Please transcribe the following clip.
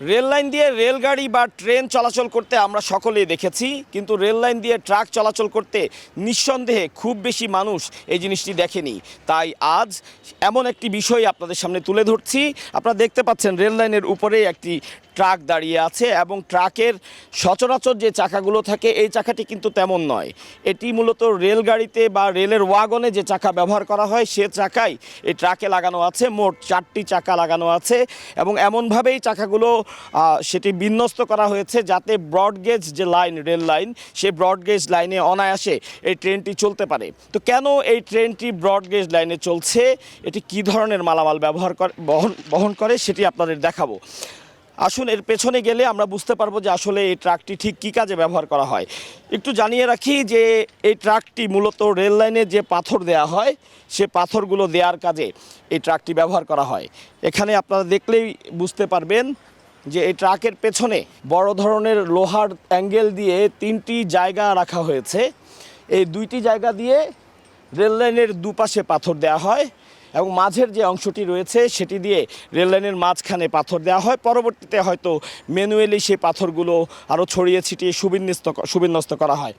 Rail line দিয়ে রেলগাড়ি বা train চলাচল করতে আমরা সকলেই দেখেছি, কিন্তু রেল লাইন দিয়ে ট্রাক চলাচল করতে নিঃসন্দেহে খুব বেশি মানুষ এই জিনিসটি দেখেনি। তাই আজ এমন একটি বিষয় আপনাদের সামনে তুলে ধরছি। আপনারা দেখতে পাচ্ছেন রেল লাইনের উপরে একটি ট্রাক দাঁড়িয়ে আছে এবং ট্রাকের সচরাচর যে চাকাগুলো থাকে এই চাকাটি কিন্তু তেমন নয়। এটি মূলত রেলগাড়িতে বা রেলের ওয়াগনে যে চাকা ব্যবহার করা হয় সে চাকাই এই ট্রাকে লাগানো আছে। মোট 4টি চাকা লাগানো আছে এবং এমনভাবেই চাকাগুলো সেটি বিন্যস্ত করা হয়েছে যাতে ব্রডগেজ যে লাইন, রেল লাইন, সেই ব্রডগেজ লাইনে অনায়াসে এই ট্রেনটি চলতে পারে। তো কেন এই ট্রেনটি ব্রডগেজ লাইনে চলছে, এটি কী ধরনের মালামাল বহন করে সেটি আপনাদের দেখাবো। আসুন, এর পেছনে গেলে আমরা বুঝতে পারবো যে আসলে এই ট্রাকটি ঠিক কী কাজে ব্যবহার করা হয়। একটু জানিয়ে রাখি যে এই ট্রাকটি মূলত রেল লাইনে যে পাথর দেয়া হয় সে পাথরগুলো দেওয়ার কাজে এই ট্রাকটি ব্যবহার করা হয়। এখানে আপনারা দেখলেই বুঝতে পারবেন যে এই ট্রাকের পেছনে বড় ধরনের লোহার অ্যাঙ্গেল দিয়ে 3টি জায়গা রাখা হয়েছে। এই 2টি জায়গা দিয়ে রেল লাইনের দুপাশে পাথর দেওয়া হয় এবং মাঝের যে অংশটি রয়েছে সেটি দিয়ে রেল লাইনের মাঝখানে পাথর দেওয়া হয়। পরবর্তীতে হয়তো ম্যানুয়ালি সেই পাথরগুলো আরও ছড়িয়ে ছিটিয়ে সুবিন্যস্ত করা হয়।